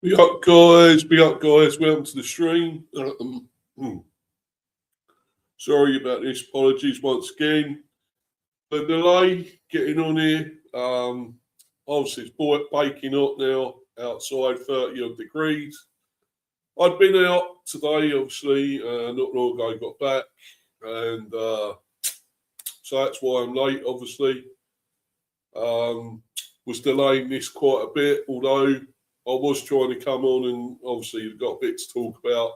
Big up, guys. Big up, guys. Welcome to the stream. Sorry about this. Apologies once again. The delay getting on here. Obviously, it's baking up now outside, 30 odd degrees. I'd been out today, obviously, not long ago, got back. And so that's why I'm late, obviously. Was delaying this quite a bit, although I was trying to come on and obviously you've got a bit to talk about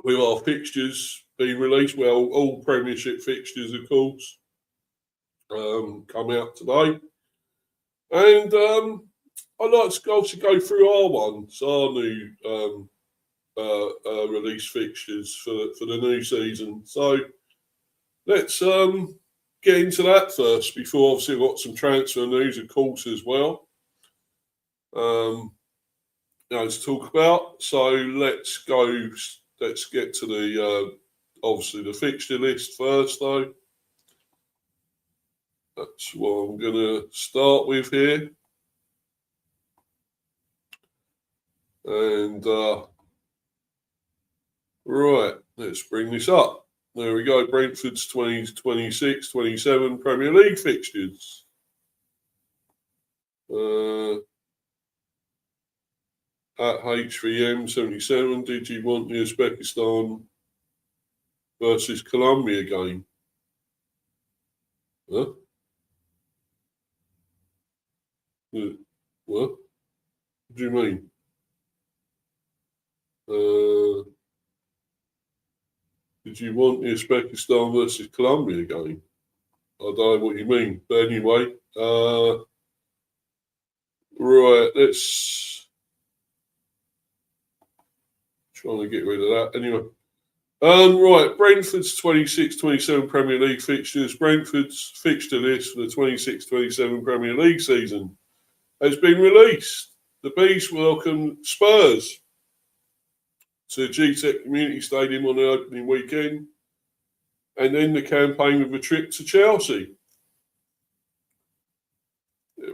with our fixtures being released. Well, all Premiership fixtures, of course, come out today. And I'd like to also go through our ones, our new release fixtures for the new season. So let's get into that first before obviously I've got some transfer news, of course, as well. To talk about. So let's get to the obviously the fixture list first, though. That's what I'm going to start with here. And right, let's bring this up. There we go. Brentford's 2026-27 Premier League fixtures. At HVM 77, did you want the Uzbekistan versus Colombia game? Huh? What? What do you mean? Did you want the Uzbekistan versus Colombia game? I don't know what you mean, but anyway, right. Let's trying to get rid of that anyway. Right, Brentford's 26-27 Premier League fixtures. Brentford's fixture list for the 26-27 Premier League season has been released. The Bees welcome Spurs to GTEC Community Stadium on the opening weekend and end the campaign with a trip to Chelsea.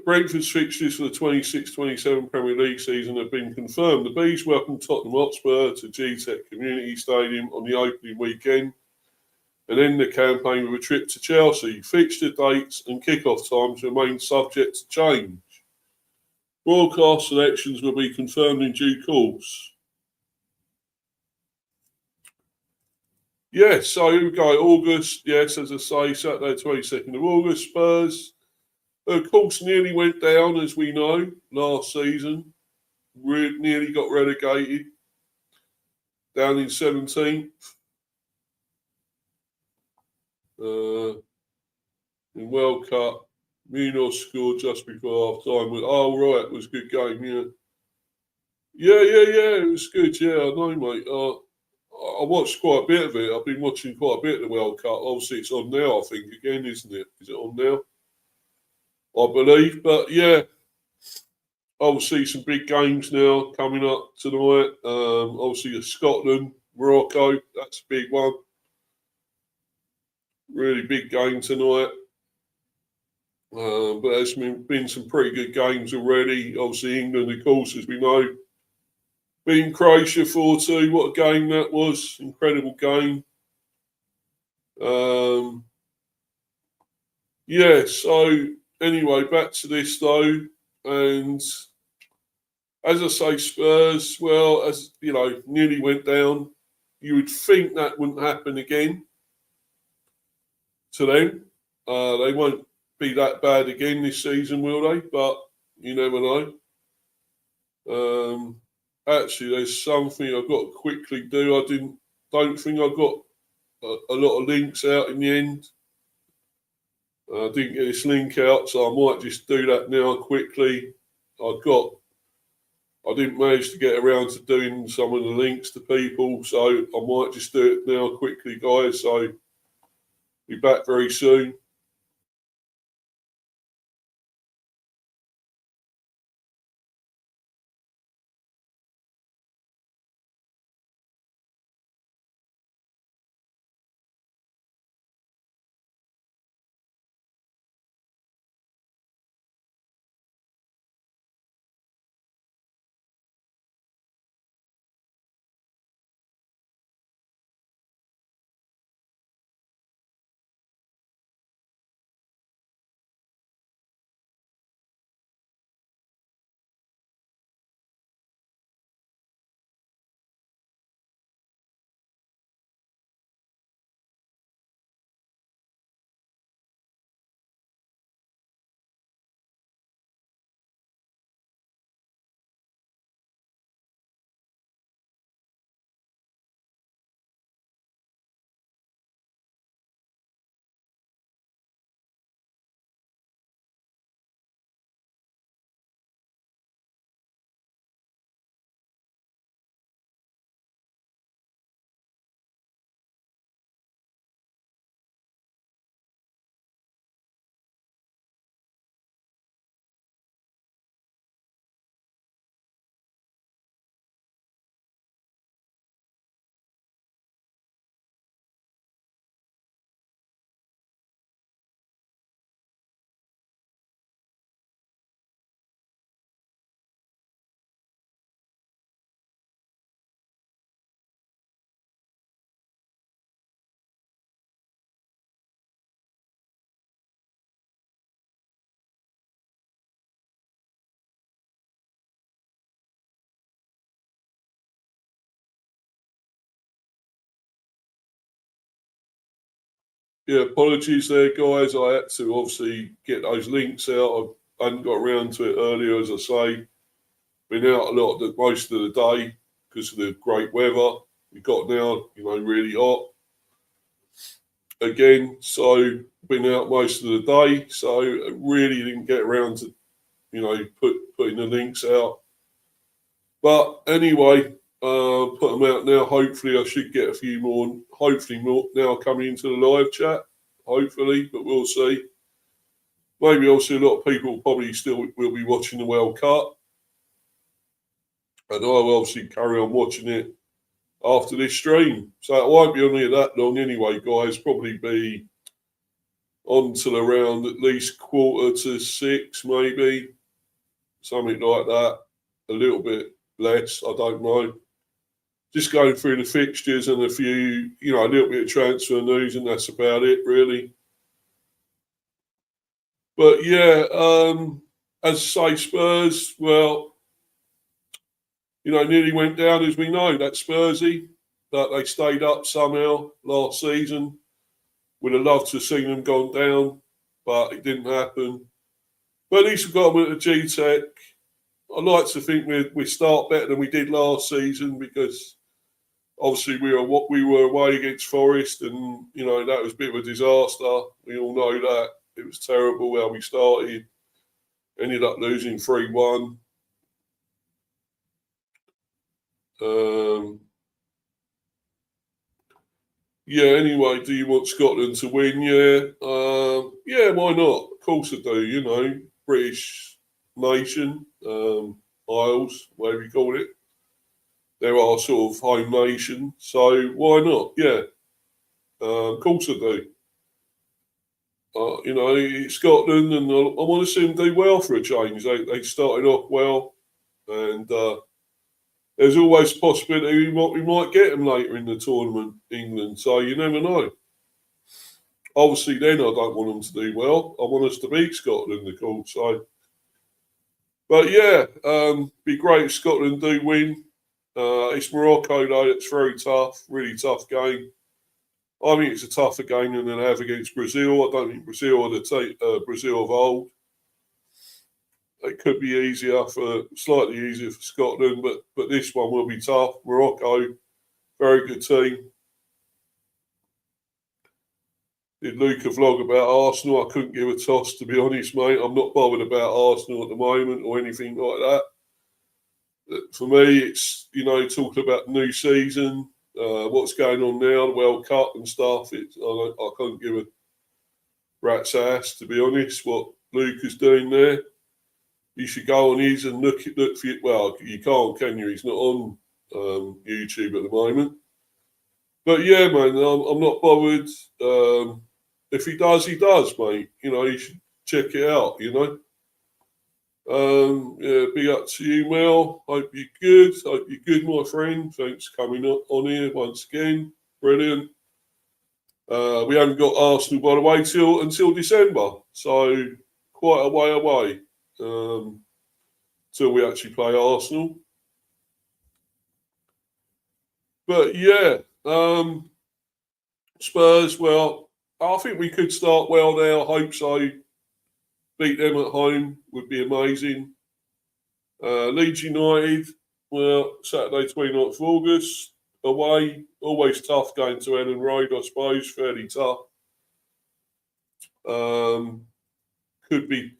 Brentford's fixtures for the 26-27 Premier League season have been confirmed. The Bees welcome Tottenham Hotspur to GTEC Community Stadium on the opening weekend and end the campaign with a trip to Chelsea. Fixture dates and kick-off times remain subject to change. Broadcast selections will be confirmed in due course. Yes, so here we go. August, yes, as I say, Saturday 22nd of August, Spurs. Of course, nearly went down, as we know, last season. Nearly got relegated. Down in 17th. In World Cup, Munoz scored just before half-time. Oh, right, it was a good game, yeah. Yeah, it was good, yeah, I know, mate. I watched quite a bit of it. I've been watching quite a bit of the World Cup. Obviously, it's on now, I think, again, isn't it? Is it on now? I believe, but yeah, obviously some big games now coming up tonight. Obviously, Scotland, Morocco, that's a big one. Really big game tonight. But there's been some pretty good games already. Obviously, England, of course, as we know, beating Croatia 4-2. What a game that was! Incredible game. Yeah, so anyway, back to this though, and as I say, Spurs, well, as you know, nearly went down. You would think that wouldn't happen again to them. They won't be that bad again this season, will they? But you never know. Actually, there's something I've got to quickly do. I don't think I got a lot of links out in the end. I didn't get this link out, so I might just do that now quickly. I didn't manage to get around to doing some of the links to people, so I might just do it now quickly, guys. So be back very soon. yeah, apologies there, guys. I had to obviously get those links out. I hadn't got around to it earlier, as I say. Been out a lot most of the day because of the great weather. We got now, really hot again. So been out most of the day. So really didn't get around to, putting the links out. But anyway, put them out now. Hopefully I should get a few more, hopefully more now coming into the live chat. Hopefully, but we'll see. Maybe also a lot of people probably still will be watching the World Cup. And I'll obviously carry on watching it after this stream. So it won't be on here that long anyway, guys. Probably be on till around at least 5:45, maybe. Something like that. A little bit less, I don't know. Just going through the fixtures and a few, a little bit of transfer news, and that's about it, really. But yeah, as I say, Spurs, well, nearly went down, as we know. That's Spursy, but they stayed up somehow last season. Would have loved to have seen them gone down, but it didn't happen. But at least we've got them at the G-Tech. I'd like to think we start better than we did last season, because obviously we were away against Forest, and that was a bit of a disaster. We all know that. It was terrible how we started. Ended up losing 3-1. Yeah, anyway, do you want Scotland to win? Yeah. Yeah, why not? Of course I do, British nation, Isles, whatever you call it. They're our sort of home nation, so why not? Yeah, of course I do. Scotland, and I want to see them do well for a change. They started off well, and there's always a possibility we might get them later in the tournament, England. So you never know. Obviously, then I don't want them to do well. I want us to beat Scotland, of course. So, but yeah, be great if Scotland do win. It's Morocco though. It's very tough, really tough game. I think it's a tougher game than they have against Brazil. I don't think Brazil are the Brazil of old. It could be slightly easier for Scotland, but this one will be tough. Morocco, very good team. Did Luke a vlog about Arsenal? I couldn't give a toss, to be honest, mate. I'm not bothered about Arsenal at the moment or anything like that. For me, it's, talking about the new season, what's going on now, the World Cup and stuff. I can't give a rat's ass, to be honest, what Luke is doing there. You should go on his and look for it. Well, you can't, can you? He's not on YouTube at the moment. But yeah, man, I'm not bothered. If he does, mate. You should check it out, Yeah, big up to you, Mel. Hope you're good. Hope you're good, my friend. Thanks for coming on here once again. Brilliant. We haven't got Arsenal, by the way, until December. So quite a way away. Till we actually play Arsenal. But yeah, Spurs, well, I think we could start well now. I hope so. Beat them at home would be amazing. Leeds United, well, Saturday 29th of August, away. Always tough going to Ellen Road, I suppose. Fairly tough. Could be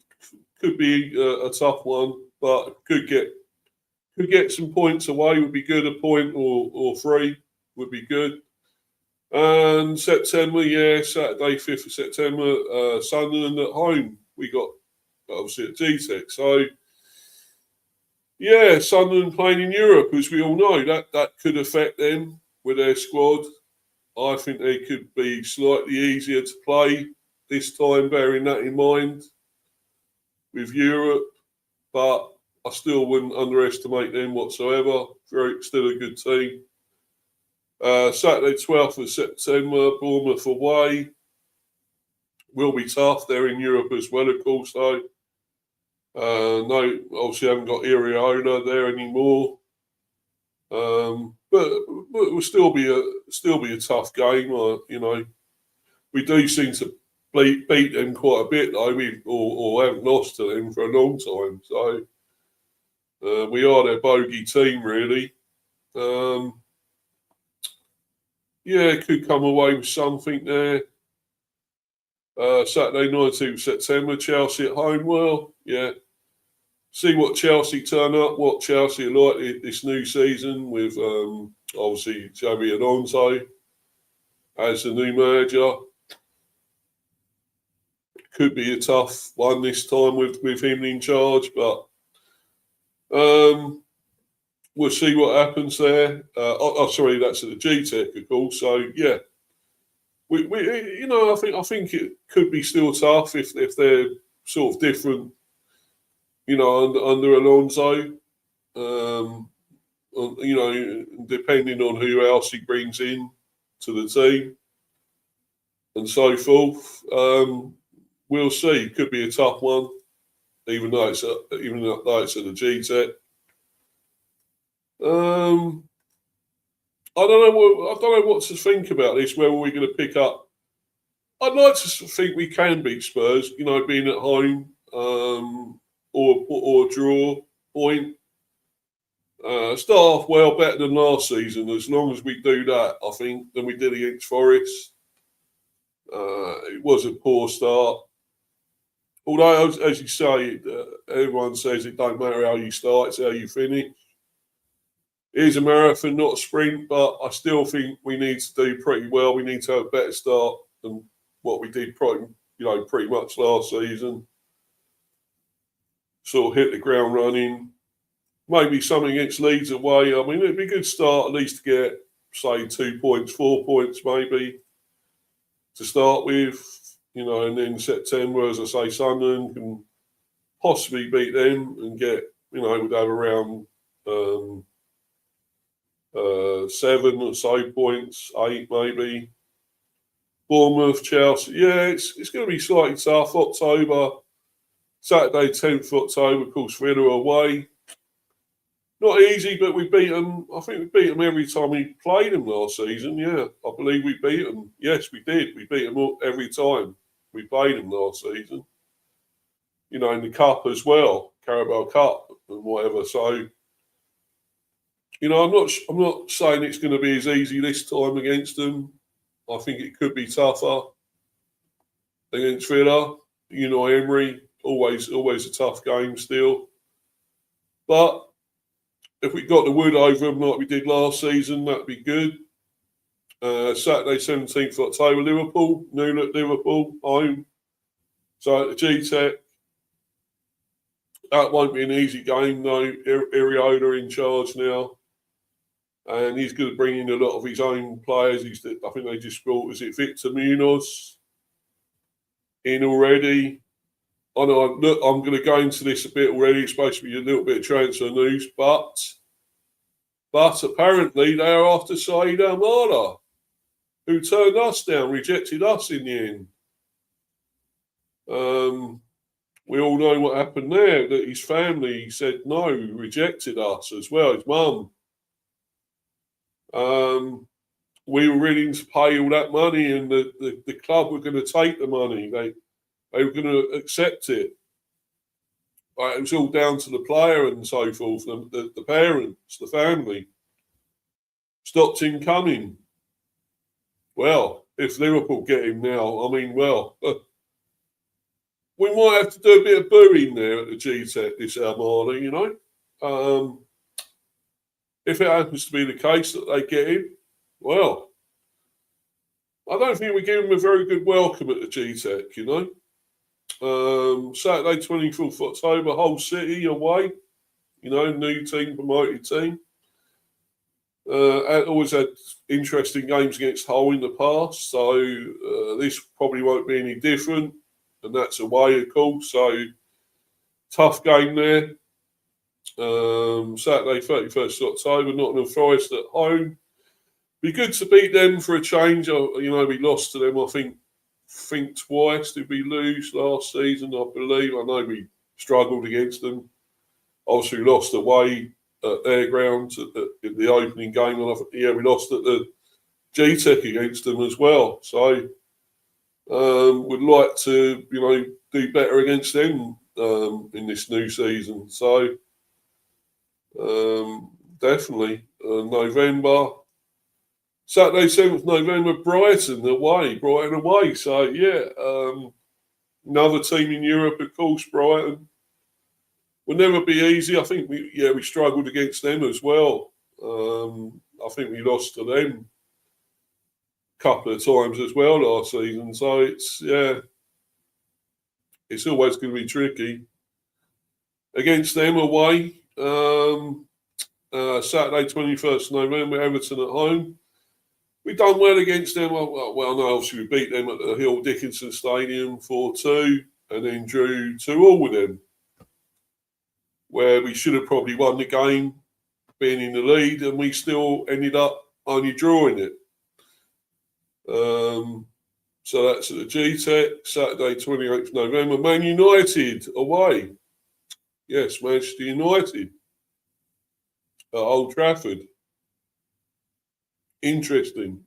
a tough one, but could get some points away. Would be good. A point or 3 would be good. And September, yeah, Saturday 5th of September, Sunderland at home. We got obviously at G-Tech. So yeah, Sunderland playing in Europe, as we all know, that could affect them with their squad. I think they could be slightly easier to play this time, bearing that in mind, with Europe, but I still wouldn't underestimate them whatsoever. Still a good team. Saturday 12th of September, Bournemouth away. Will be tough. They're in Europe as well, of course, though. No, obviously haven't got Iriola there anymore. But it will still be a tough game, we do seem to beat them quite a bit, though. Or haven't lost to them for a long time. So we are their bogey team, really. Yeah, could come away with something there. Saturday, 19th September, Chelsea at home. Well, yeah. See what Chelsea turn up, what Chelsea are like this new season with obviously Xabi Alonso as the new manager. Could be a tough one this time with him in charge, but we'll see what happens there. Sorry, that's at the GTEC, of course. So yeah, we I think it could be still tough if they're sort of different, under Alonso. Depending on who else he brings in to the team and so forth. We'll see. It could be a tough one, even though it's at the GTEC. I don't know what to think about this. Where we're going to pick up? I'd like to think we can beat Spurs. Being at home, or draw point. Start off well, better than last season. As long as we do that, I think, than we did against Forest. It was a poor start. Although, as you say, everyone says it don't matter how you start, it's how you finish. It is a marathon, not a sprint, but I still think we need to do pretty well. We need to have a better start than what we did pretty much last season. Sort of hit the ground running. Maybe something against Leeds away. I mean, it'd be a good start at least to get, say, 2 points, 4 points maybe to start with. And then September, as I say, Sunderland can possibly beat them and get, we'd have around 7 or so points, 8 maybe. Bournemouth, Chelsea. Yeah, it's going to be slightly tough. October, Saturday, 10th October, of course, Villa away. Not easy, but we beat them. I think we beat them every time we played them last season. Yeah, I believe we beat them. Yes, we did. We beat them every time we played them last season. In the Cup as well, Carabao Cup and whatever. So, I'm not saying it's going to be as easy this time against them. I think it could be tougher against Villa. Emery, always a tough game still. But if we got the wood over them like we did last season, that'd be good. Saturday, 17th October, Liverpool, noon at Liverpool, home. So at the GTEC, that won't be an easy game though. Iriola in charge now. And he's going to bring in a lot of his own players. I think they just brought, is it Victor Munoz in already? I know, look, I'm going to go into this a bit already. It's supposed to be a little bit of transfer news, but apparently they are after Saeed Almada, who turned us down, rejected us in the end. We all know what happened there, that his family said no, rejected us as well, his mum. We were willing to pay all that money, and the club were going to take the money. They were going to accept it. It was all down to the player and so forth, the parents, the family. Stopped him coming. Well, if Liverpool get him now, I mean, we might have to do a bit of booing there at the GTEC, this Almada, If it happens to be the case that they get him, well, I don't think we give him a very good welcome at the GTEC, Saturday, 24th October, Hull City away, new team, promoted team. Always had interesting games against Hull in the past, so this probably won't be any different, and that's away, of course, so tough game there. Saturday, 31st October, Nottingham Forest at home. Be good to beat them for a change. We lost to them, I think twice. Did we lose last season, I believe? I know we struggled against them. Obviously, we lost away at their ground in the opening game. And we lost at the GTEC against them as well. So, Would like to, do better against them in this new season. So definitely November. Saturday, 7th November, Brighton away. So, yeah, another team in Europe, of course, Brighton. Will never be easy. I think we struggled against them as well. I think we lost to them a couple of times as well last season. So, it's always going to be tricky. Against them away, Saturday, 21st November, Everton at home. We done well against them. Well, no, obviously we beat them at the Hill Dickinson Stadium 4-2 and then drew 2-2 with them, where we should have probably won the game, being in the lead, and we still ended up only drawing it. So that's at the G-Tech, Saturday, 28th November. Man United away. Yes, Manchester United at Old Trafford. Interesting,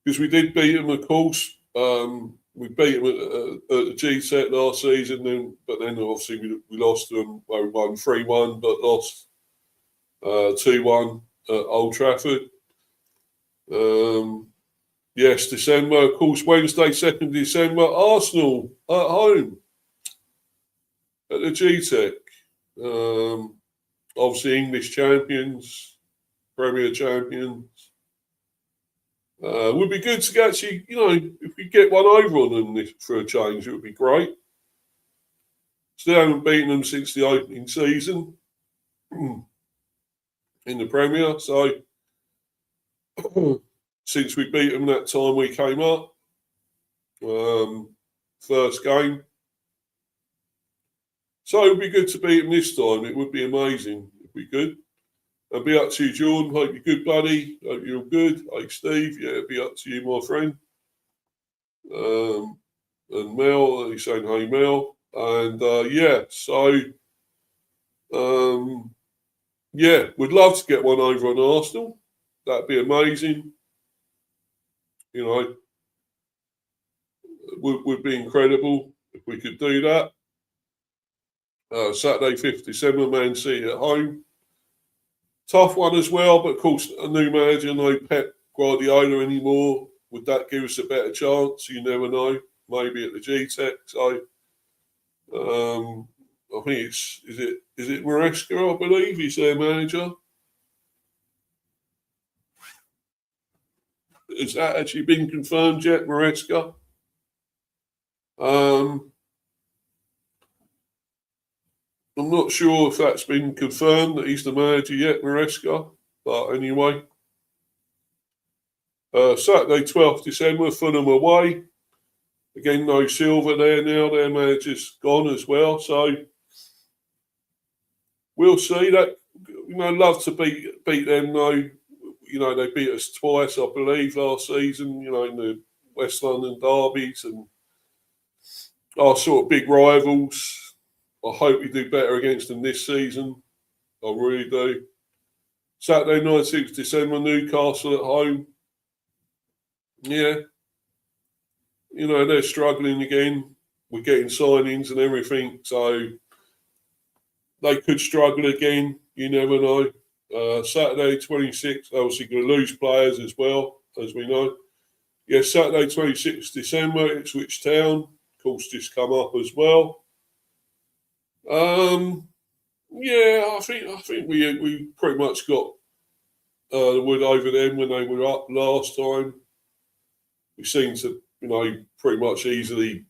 because we did beat them, of course. We beat them at the G-Tech last season, but then obviously we lost to them where we won 3-1, but lost 2-1 at Old Trafford. Yes, December, of course, Wednesday, 2nd December, Arsenal at home at the G-Tech. Obviously, English champions, Premier champions. Would be good to actually, if we get one over on them for a change, it would be great. Still haven't beaten them since the opening season in the Premier. So, since we beat them that time we came up, first game. So, it would be good to beat them this time. It would be amazing if we could. I'll be up to you, Jordan. Hope you're good, buddy. Hope you're all good. Hey, Steve. Yeah, it'll be up to you, my friend. And Mel, he's saying, hey, Mel. And, we'd love to get one over on Arsenal. That'd be amazing. Would be incredible if we could do that. Saturday, 5th December, Man City at home. Tough one as well, but of course, a new manager, no Pep Guardiola anymore. Would that give us a better chance? You never know. Maybe at the G-Tech. So, I think is it Maresca, I believe, he's their manager. Has that actually been confirmed yet, Maresca? I'm not sure if that's been confirmed that he's the manager yet, Maresca. But anyway, Saturday, 12th December, Fulham away. Again, no Silva there now. Their manager's gone as well. So we'll see. That love to beat them though. They beat us twice, I believe, last season. In the West London derbies and our sort of big rivals. I hope we do better against them this season. I really do. Saturday, 19th December, Newcastle at home. Yeah. They're struggling again. We're getting signings and everything. So they could struggle again. You never know. Saturday, 26th, obviously going to lose players as well, as we know. Yes, Saturday, 26th December, Ipswich Town. Of course, just come up as well. I think we pretty much got the wood over them when they were up last time. We seem to, pretty much easily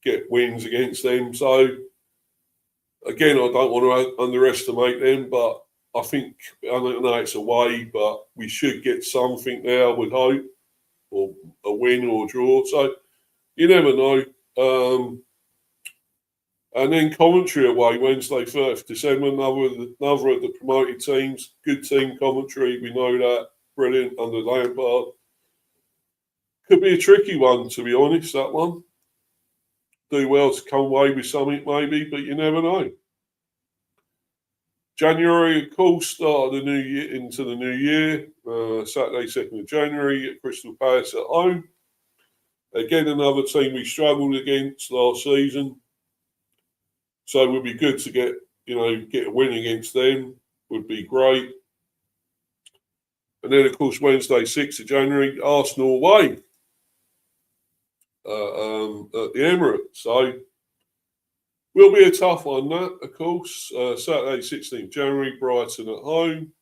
get wins against them. So again, I don't want to underestimate them, but I think I know it's away, but we should get something there, I would hope, or a win or a draw. So you never know. And then Coventry away, Wednesday, 1st December, another of the promoted teams. Good team, Coventry, we know that. Brilliant under Lampard. Could be a tricky one, to be honest, that one. Do well to come away with something, maybe, but you never know. January, of course, start of the new year into the new year. Saturday, 2nd of January at Crystal Palace at home. Again, another team we struggled against last season. So it would be good to get a win against them. Would be great. And then, of course, Wednesday, 6th of January, Arsenal away at the Emirates. So will be a tough one, that, of course. Saturday, 16th January, Brighton at home.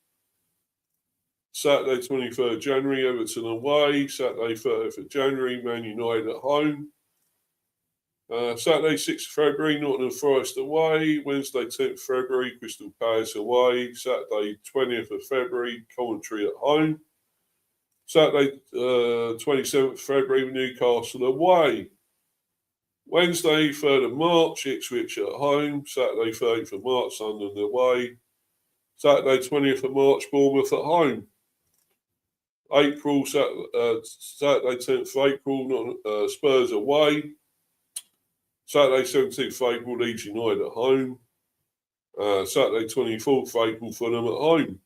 Saturday, 23rd January, Everton away. Saturday, 30th of January, Man United at home. Saturday, 6th of February, Nottingham Forest away. Wednesday, 10th February, Crystal Palace away. Saturday, 20th of February, Coventry at home. Saturday, 27th February, Newcastle away. Wednesday, 3rd of March, Ipswich at home. Saturday, 30th of March, Sunderland away. Saturday, 20th of March, Bournemouth at home. April, Saturday, 10th of April, Spurs away. Saturday, 17th of April, Leeds United at home. Saturday, 24th of April, Fulham at home.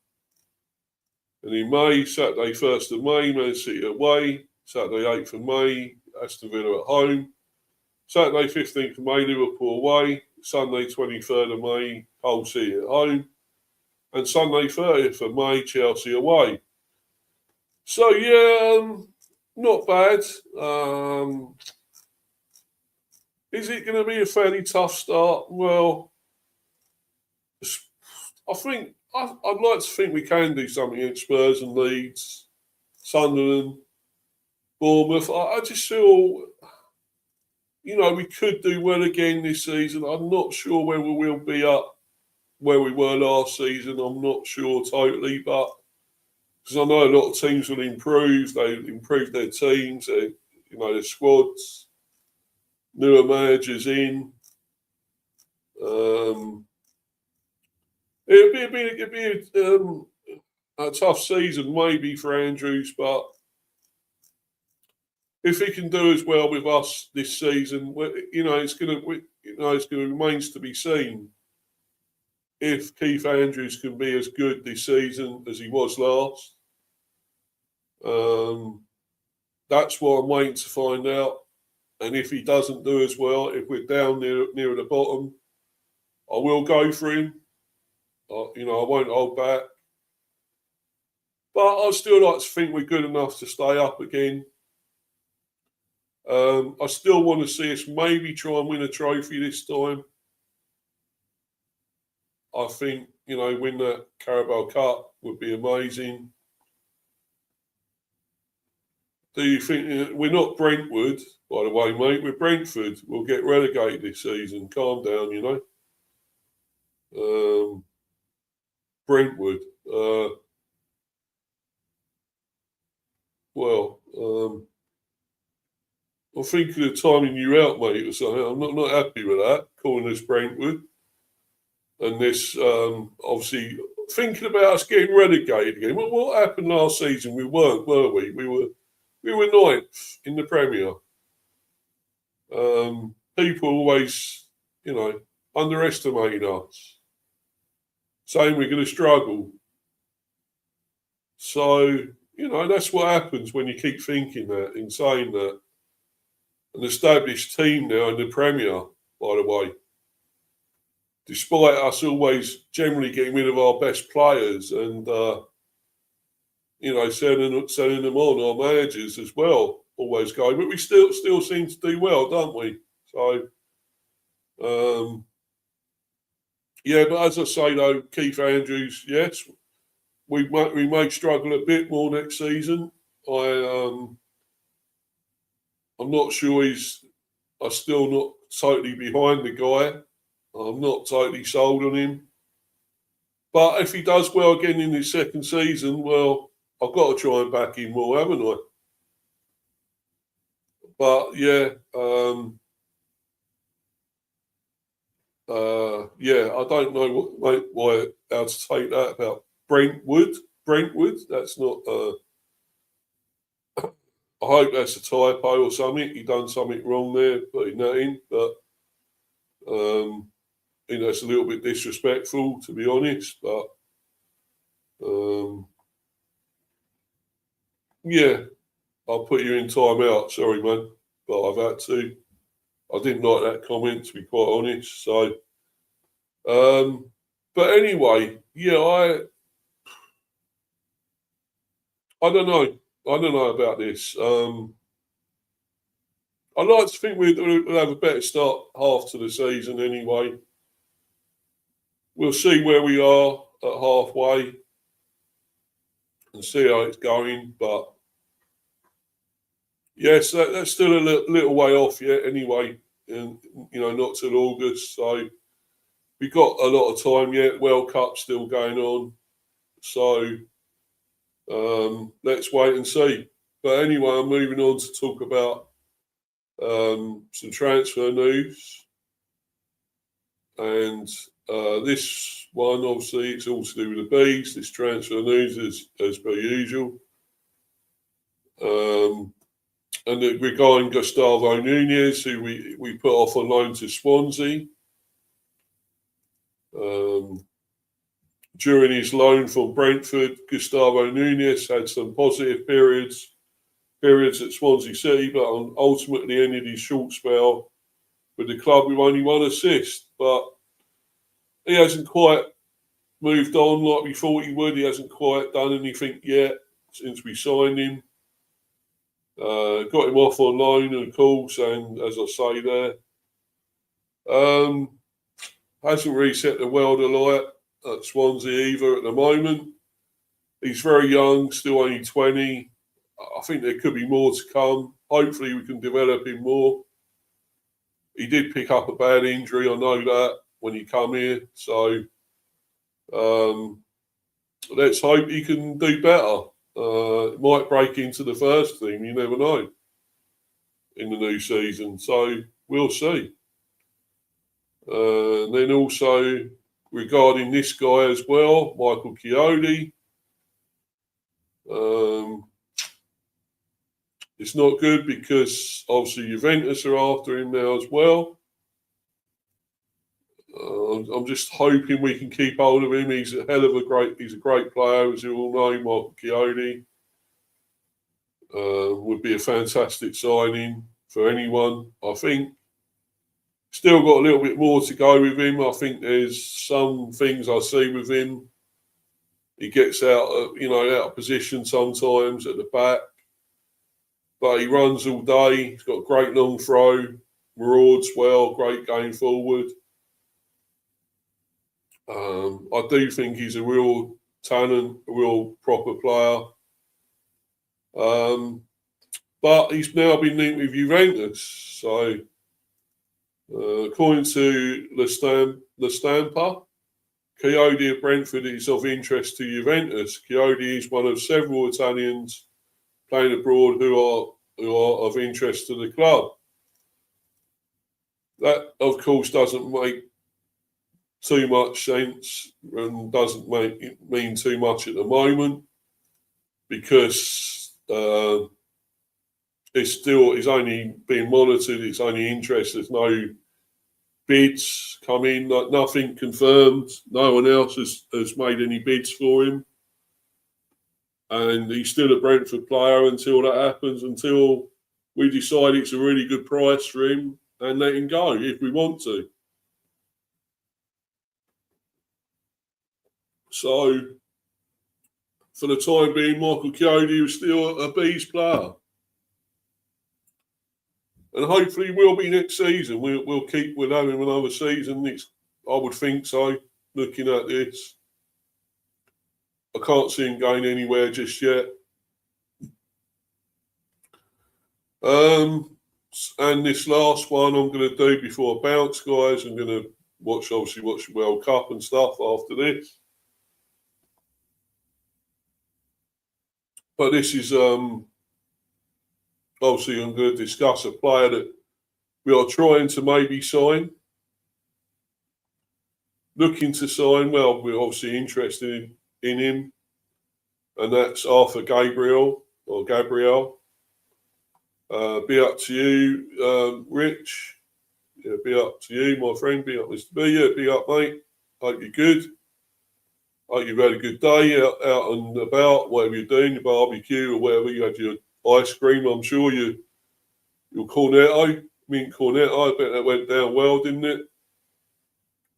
And in May, Saturday, 1st of May, Man City away. Saturday, 8th of May, Aston Villa at home. Saturday, 15th of May, Liverpool away. Sunday, 23rd of May, Hull City at home. And Sunday, 30th of May, Chelsea away. So, yeah, not bad. Is it going to be a fairly tough start? Well, I think I'd like to think we can do something against Spurs and Leeds, Sunderland, Bournemouth. I just feel, we could do well again this season. I'm not sure whether we'll be up where we were last season. I'm not sure totally, but because I know a lot of teams will improve. They improve their teams, their squads, newer managers in. It'd be a tough season maybe for Andrews, but if he can do as well with it's going to remains to be seen if Keith Andrews can be as good this season as he was last. That's what I'm waiting to find out. And if he doesn't do as well, if we're down near the bottom, I will go for him. I won't hold back. But I still like to think we're good enough to stay up again. I still want to see us maybe try and win a trophy this time. I think, win that Carabao Cup would be amazing. Do you think we're not Brentwood, by the way, mate? We're Brentford. We'll get relegated this season. Calm down, Brentwood. I'm thinking of timing you out, mate, or something. I'm not happy with that, calling us Brentwood. And this, obviously, thinking about us getting relegated again. What happened last season? We weren't, were we? We were 9th in the Premier. People always, underestimating us, saying we're going to struggle. So, that's what happens when you keep thinking that and saying that. An established team now in the Premier, by the way. Despite us always generally getting rid of our best players and, selling them on, our managers as well, always going. But we still seem to do well, don't we? So, but as I say, though, Keith Andrews, yes, we may struggle a bit more next season. I'm not sure I'm still not totally behind the guy. I'm not totally sold on him. But if he does well again in his second season, well, I've got to try and back him more, haven't I? But, I don't know how to take that about Brentwood. That's not... I hope that's a typo or something. He done something wrong there, putting that in. But it's a little bit disrespectful, to be honest. But I'll put you in time out. Sorry, man. but I've had to. I didn't like that comment, to be quite honest. So, but anyway, yeah, I don't know. I don't know about this. I'd like to think we'll have a better start half to the season anyway. We'll see where we are at halfway and see how it's going. But yes, that's still a little way off yet anyway. And, not till August. So we've got a lot of time yet. World Cup's still going on. So let's wait and see. But anyway, I'm moving on to talk about some transfer news. And this one, obviously, it's all to do with the Bees. This transfer news is as per usual. And regarding Gustavo Nunez, who we put off on loan to Swansea. During his loan from Brentford, Gustavo Nunez had some positive periods at Swansea City, but ultimately ended his short spell with the club with only one assist. But he hasn't quite moved on like we thought he would. He hasn't quite done anything yet since we signed him. Got him off on loan, of course, and as I say there, hasn't really set the world alight at Swansea either at the moment. He's very young, still only 20. I think there could be more to come. Hopefully we can develop him more. He did pick up a bad injury, I know that, when he come here. So let's hope he can do better. Might break into the first team, you never know, in the new season. So we'll see. And then also regarding this guy as well, Michael Chiodi. It's not good because obviously Juventus are after him now as well. I'm just hoping we can keep hold of him. He's a great player, as you all know. Michael Chiodi would be a fantastic signing for anyone, I think. Still got a little bit more to go with him. I think there's some things I see with him. He gets out of position sometimes at the back, but he runs all day. He's got a great long throw, marauds well, great going forward. I do think he's a real talent, a real proper player. But he's now been linked with Juventus. So, according to La Stampa, Chiodi of Brentford is of interest to Juventus. Chiodi is one of several Italians playing abroad who are of interest to the club. That, of course, doesn't make too much sense and doesn't mean too much at the moment because it's only being monitored. It's only interest. There's no bids come in, nothing confirmed. No one else has made any bids for him. And he's still a Brentford player until that happens, until we decide it's a really good price for him and let him go if we want to. So, for the time being, Michael Chiodi is still a Bees player. And hopefully we'll be next season. We'll have him another season. I would think so, looking at this. I can't see him going anywhere just yet. And this last one I'm going to do before I bounce, guys. I'm going to watch the World Cup and stuff after this. But this is obviously I'm going to discuss a player that we are trying to maybe sign. Looking to sign, well, we're obviously interested in him. And that's Arthur Gabriel. Be up to you, Rich. Yeah, be up to you, my friend. Be up, Mr. B. Yeah, be up, mate. Hope you're good. Hope you've had a good day out and about, whatever you're doing, your barbecue or whatever. You had your ice cream. I'm sure Your Cornetto, mint Cornetto, I bet that went down well, didn't it?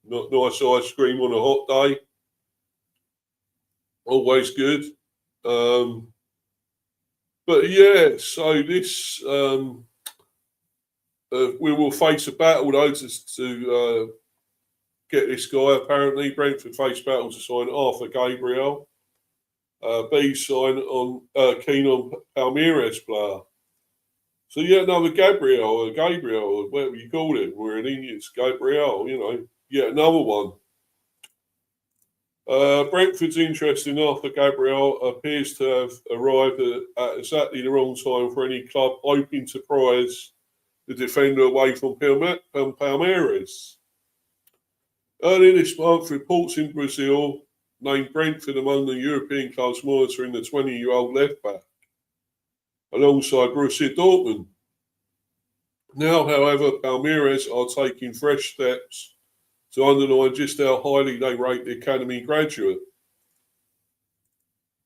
Not nice ice cream on a hot day. Always good. But yeah, so this we will face a battle though to get this guy. Apparently, Brentford face battle to sign Arthur Gabriel. B sign on keen on Palmeiras player. So yeah, another Gabriel, whatever you call it, really. It's Gabriel, yet another one. Brentford's interest in Arthur Gabriel appears to have arrived at exactly the wrong time for any club hoping to prize the defender away from Palmeiras. Earlier this month, reports in Brazil named Brentford among the European clubs monitoring the 20-year-old left-back, alongside Borussia Dortmund. Now, however, Palmeiras are taking fresh steps to underline just how highly they rate the academy graduate.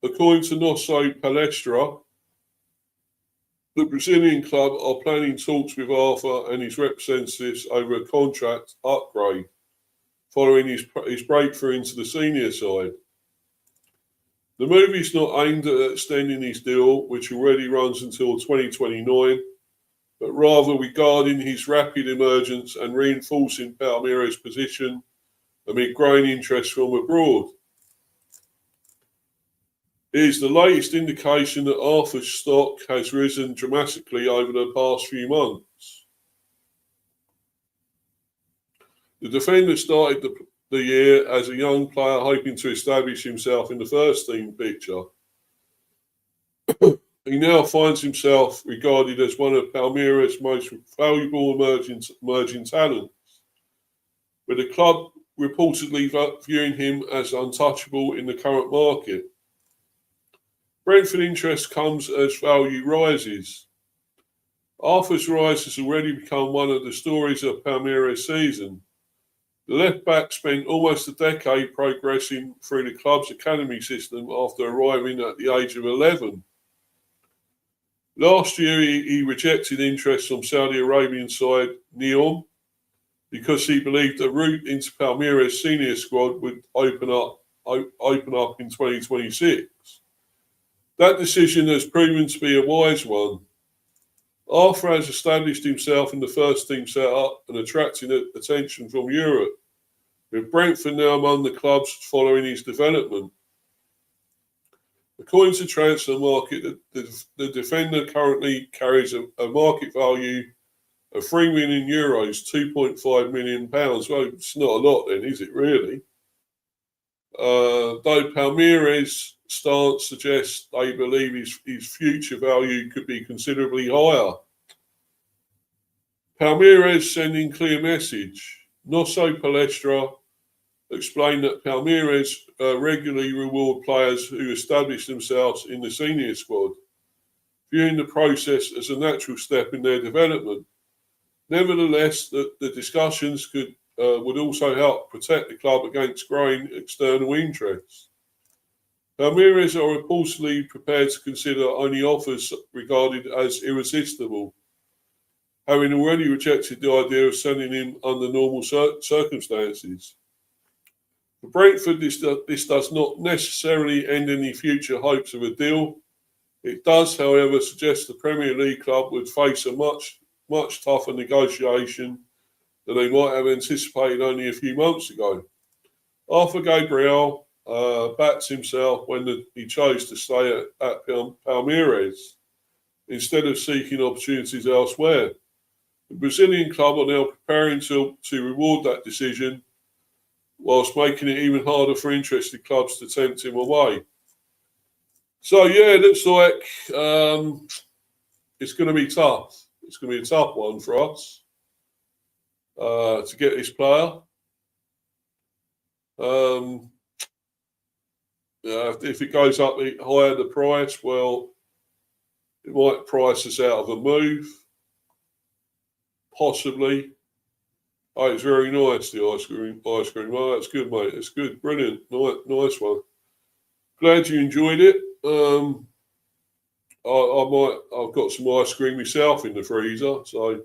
According to Nosso Palestra, the Brazilian club are planning talks with Arthur and his representatives over a contract upgrade following his breakthrough into the senior side. The move is not aimed at extending his deal, which already runs until 2029, but rather regarding his rapid emergence and reinforcing Palmeiras' position amid growing interest from abroad. It is the latest indication that Arthur's stock has risen dramatically over the past few months. The defender started the year as a young player hoping to establish himself in the first team picture. He now finds himself regarded as one of Palmeiras' most valuable emerging talents, with the club reportedly viewing him as untouchable in the current market. Brentford interest comes as value rises. Arthur's rise has already become one of the stories of Palmeiras' season. The left-back spent almost a decade progressing through the club's academy system after arriving at the age of 11. Last year, he rejected interest from Saudi Arabian side Neom because he believed a route into Palmeiras' senior squad would open up in 2026. That decision has proven to be a wise one. Arthur has established himself in the first team setup and attracting attention from Europe, with Brentford now among the clubs following his development. According to Transfer Market, the defender currently carries a market value of €3 million, £2.5 million. Well, it's not a lot then, is it really? Though Palmeiras' stance suggests they believe his future value could be considerably higher. Palmeiras sending clear message. Nosso Palestra explained that Palmeiras regularly reward players who establish themselves in the senior squad, viewing the process as a natural step in their development. Nevertheless, the discussions would also help protect the club against growing external interests. Palmeiras are reportedly prepared to consider only offers regarded as irresistible, having already rejected the idea of sending him under normal circumstances. For Brentford, this does not necessarily end any future hopes of a deal. It does, however, suggest the Premier League club would face a much tougher negotiation than they might have anticipated only a few months ago. Arthur Gabriel bats himself when he chose to stay at Palmeiras instead of seeking opportunities elsewhere. The Brazilian club are now preparing to reward that decision, whilst making it even harder for interested clubs to tempt him away. So yeah, it looks like it's going to be tough. It's going to be a tough one for us to get this player. If it goes up higher the price, well, it might price us out of a move, possibly. Oh, it's very nice, the ice cream. Oh, that's good, mate. It's good. Brilliant. Nice one. Glad you enjoyed it. I've got some ice cream myself in the freezer, so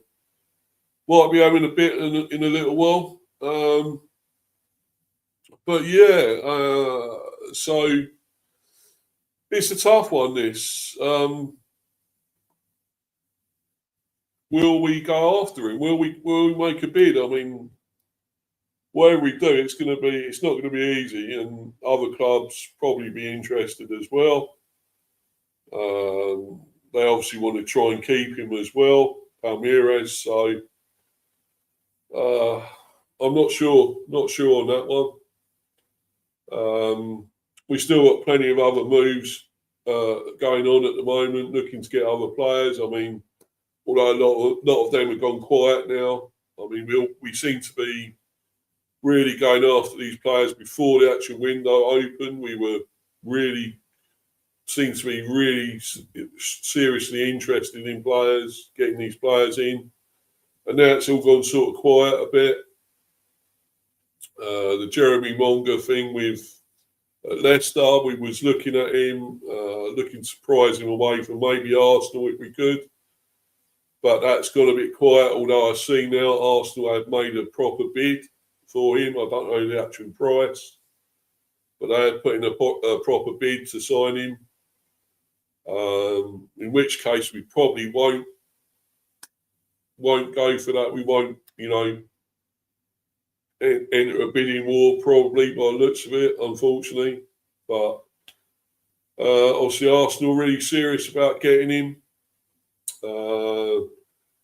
might be having a bit in a little while. But yeah, so it's a tough one. This will we go after him? Will we make a bid? I mean, whatever we do, it's not going to be easy, and other clubs probably be interested as well. They obviously want to try and keep him as well, Palmeiras. So I'm not sure on that one. We still got plenty of other moves going on at the moment, looking to get other players. I mean, although a lot of them have gone quiet now. I mean, we seem to be really going after these players before the actual window opened. We were seemed to be really seriously interested in players, getting these players in. And now it's all gone sort of quiet a bit. The Jeremy Monga thing with Leicester, we was looking at him, looking to prize him away from maybe Arsenal if we could. But that's gone a bit quiet, although I see now Arsenal have made a proper bid for him. I don't know the actual price, but they had put in a proper bid to sign him. In which case we probably won't go for that. We won't, enter a bidding war probably by the looks of it, unfortunately. But obviously Arsenal really serious about getting him.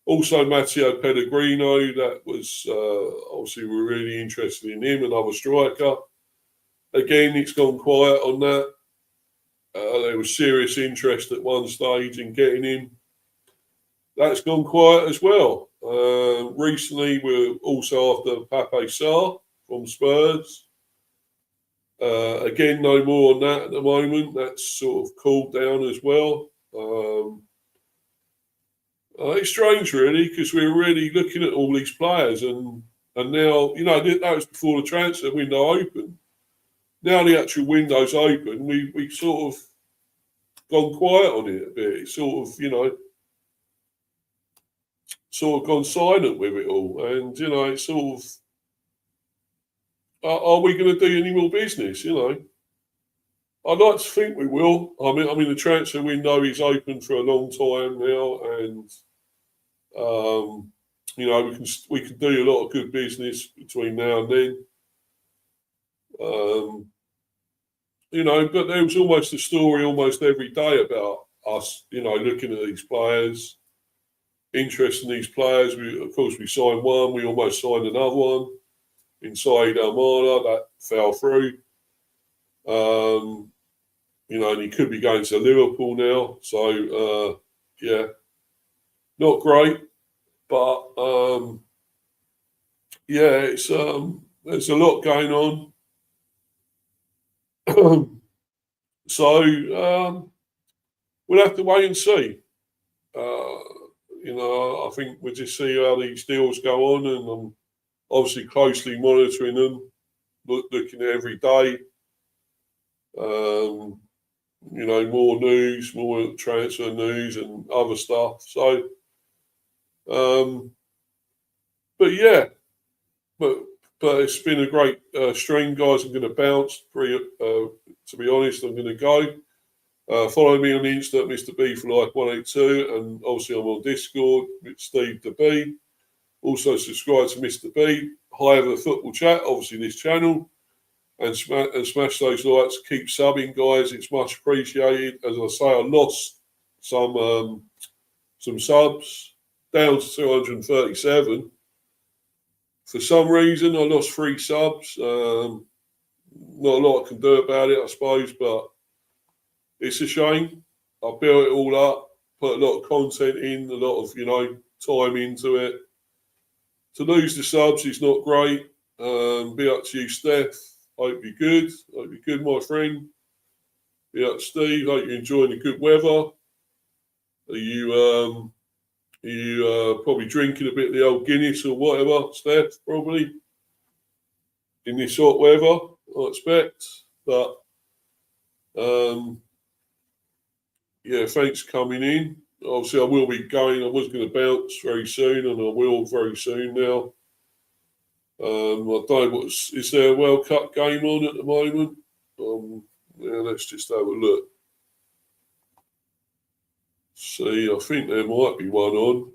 Also Matteo Pellegrino, that was obviously we're really interested in him, another striker. Again, it's gone quiet on that. There was serious interest at one stage in getting him. That's gone quiet as well. Recently, we're also after Pape Sarr from Spurs. Again, no more on that at the moment. That's sort of cooled down as well. It's strange, really, because we're really looking at all these players, and now, that was before the transfer window opened. Now the actual window's open, we sort of gone quiet on it a bit. It's sort of gone silent with it all, and it's sort of, are we going to do any more business? I'd like to think we will. I mean, the transfer window is open for a long time now, and we can do a lot of good business between now and then. But there was almost a story almost every day about us, looking at these players, interest in these players. Of course, we signed one. We almost signed another one inside Almada. That fell through. And he could be going to Liverpool now. So, yeah, not great. But, yeah, it's there's a lot going on. So we'll have to wait and see. I think we'll just see how these deals go on, and I'm obviously closely monitoring them, looking at every day. More news, more transfer news, and other stuff. So, but yeah, but it's been a great stream, guys. I'm going to bounce. To be honest, I'm going to go. Follow me on Insta, Mr. B for Life 182, and obviously I'm on Discord with Steve the B. Also subscribe to Mr. B. Higher the Football Chat, obviously this channel, and smash those likes. Keep subbing, guys. It's much appreciated. As I say, I lost some subs down to 237. For some reason, I lost 3 subs. Not a lot I can do about it, I suppose, but it's a shame. I built it all up, put a lot of content in, a lot of, time into it. To lose the subs is not great. Be up to you, Steph. Hope you're good. Hope you're good, my friend. Be up to Steve. Hope you're enjoying the good weather. Are you probably drinking a bit of the old Guinness or whatever, Steph, probably, in this hot weather, I expect. But, yeah, thanks for coming in. Obviously, I will be going. I was going to bounce very soon, and I will very soon now. I don't know is there a World Cup game on at the moment? Yeah, let's just have a look. See, I think there might be one on.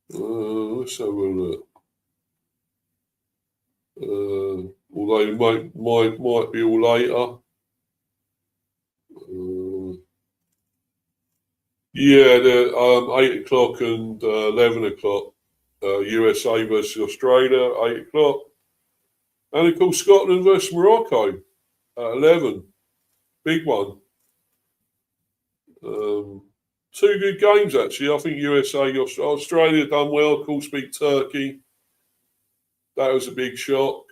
Let's have a look. Although it might be all later. Yeah, they're 8 o'clock and 11 o'clock. USA versus Australia, 8 o'clock. And of course, Scotland versus Morocco at 11. Big one. Two good games, actually. I think USA, Australia done well. Of course, beat Turkey. That was a big shock.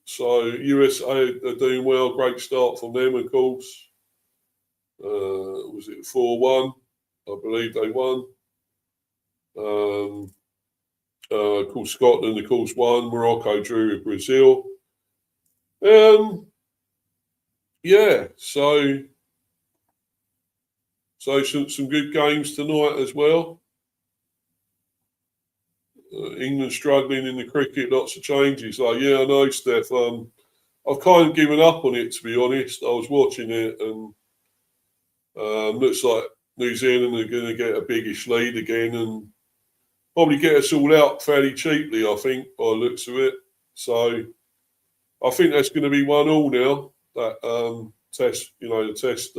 So USA are doing well. Great start from them, of course. Was it 4-1? I believe they won. Of course, Scotland, of course, won. Morocco drew with Brazil. Yeah, so some good games tonight as well. England struggling in the cricket, lots of changes. Like, yeah, I know, Steph. I've kind of given up on it, to be honest. I was watching it, and looks like New Zealand are going to get a biggish lead again, and probably get us all out fairly cheaply, I think, by the looks of it. So I think that's going to be 1-1 now. That test, the test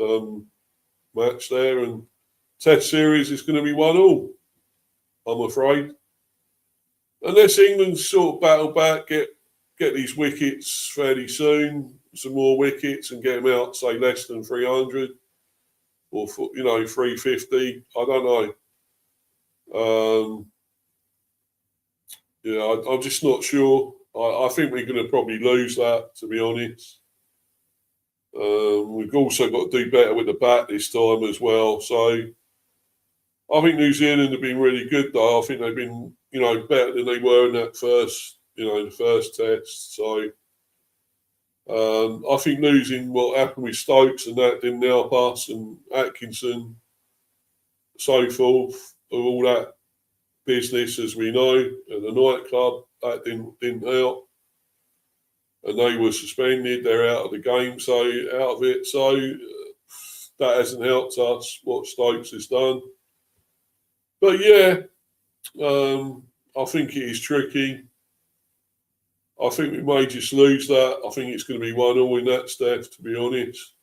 match there, and test series is going to be 1-1. I'm afraid, unless England sort of battle back, get these wickets fairly soon, some more wickets, and get them out, say less than 300 or 350. I don't know. Yeah, I'm just not sure. I think we're going to probably lose that, to be honest. We've also got to do better with the bat this time as well. So I think New Zealand have been really good, though. I think they've been, better than they were in that first, the first test. So I think losing what happened with Stokes and that didn't help us, and Atkinson, so forth, all that business, as we know, at the nightclub, that didn't help. And they were suspended, they're out of the game, out of it. So that hasn't helped us, what Stokes has done. But yeah, I think it is tricky. I think we may just lose that. I think it's going to be 1-1 in that, Steph, to be honest.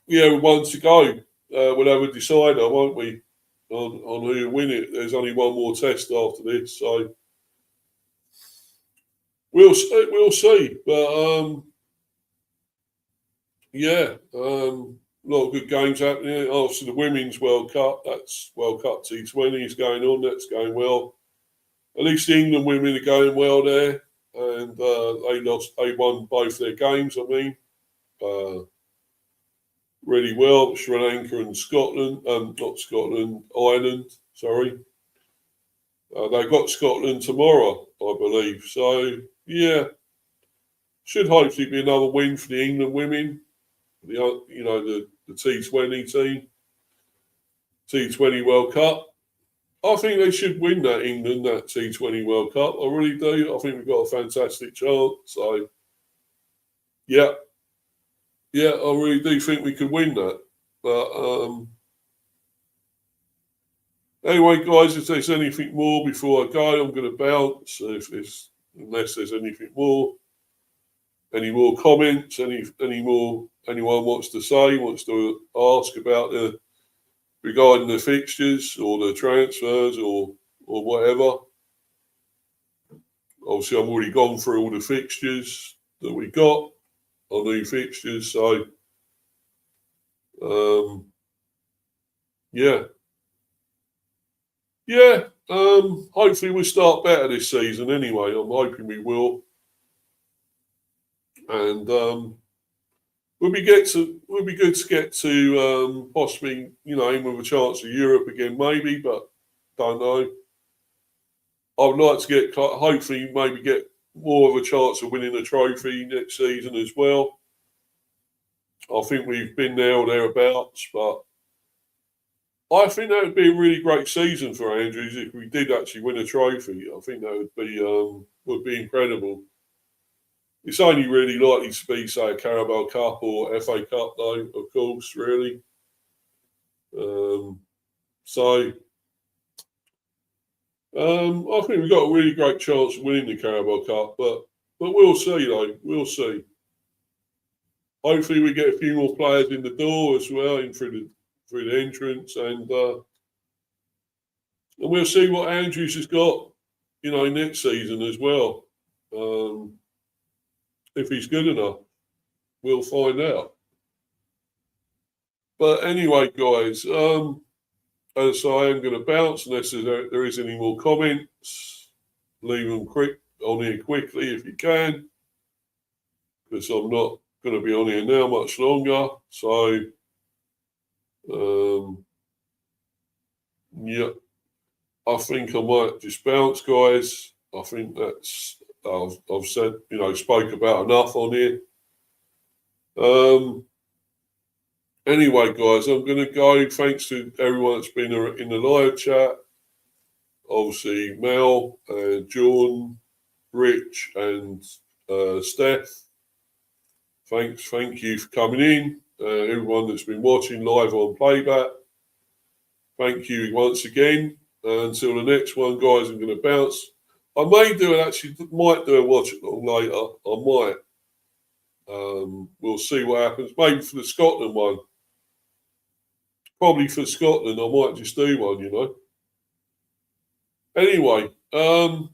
Yeah, with one to go. We'll have a decider, won't we, on who will win it. There's only one more test after this, so we'll see. But yeah, a lot of good games happening. Obviously, the Women's World Cup, that's World Cup T20 is going on. That's going well. At least the England women are going well there, and they won both their games. I mean, really well. Sri Lanka and Scotland, Ireland. Sorry, they got Scotland tomorrow, I believe. So yeah, should hopefully be another win for the England women. The T20 team, T20 World Cup. I think they should win that T20 World Cup. I really do. I think we've got a fantastic chance. So, yeah, I really do think we could win that. But anyway, guys, if there's anything more before I go, I'm going to bounce. Unless there's anything more, any more comments, any more anyone wants to ask about regarding the fixtures or the transfers or whatever. Obviously, I've already gone through all the fixtures that we got, our new fixtures. So, yeah. Hopefully we'll start better this season. Anyway, I'm hoping we will, and would be good to get to possibly aim with a chance of Europe again, maybe, but don't know. I would like to hopefully maybe get more of a chance of winning a trophy next season as well. I think we've been there or thereabouts, but I think that would be a really great season for Andrews if we did actually win a trophy. I think that would be incredible. It's only really likely to be, say, a Carabao Cup or FA Cup, though, of course, really. I think we've got a really great chance of winning the Carabao Cup, but we'll see, though. We'll see. Hopefully, we get a few more players in the door as well, in through the entrance, and we'll see what Andrews has got, next season as well. If he's good enough, we'll find out. But anyway, guys, as I am going to bounce, unless there is any more comments, leave them on here quickly if you can, because I'm not going to be on here now much longer. So, yeah, I think I might just bounce, guys. I think that's I've said, spoke about enough on here. Anyway, guys, I'm going to go. Thanks to everyone that's been in the live chat. Obviously, Mel, John, Rich, and Steph. Thank you for coming in. Everyone that's been watching live on playback. Thank you once again. Until the next one, guys, I'm going to bounce. I might do a watch along later. I might. We'll see what happens. Maybe for the Scotland one. Probably for Scotland, I might just do one, Anyway, for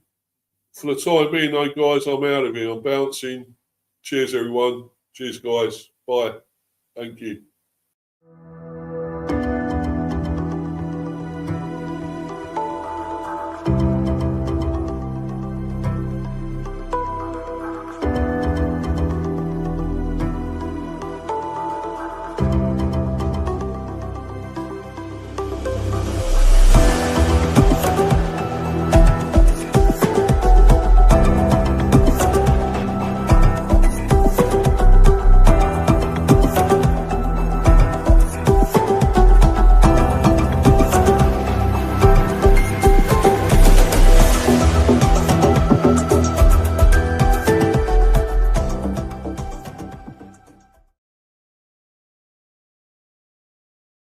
the time being, though, guys, I'm out of here. I'm bouncing. Cheers, everyone. Cheers, guys. Bye. Thank you.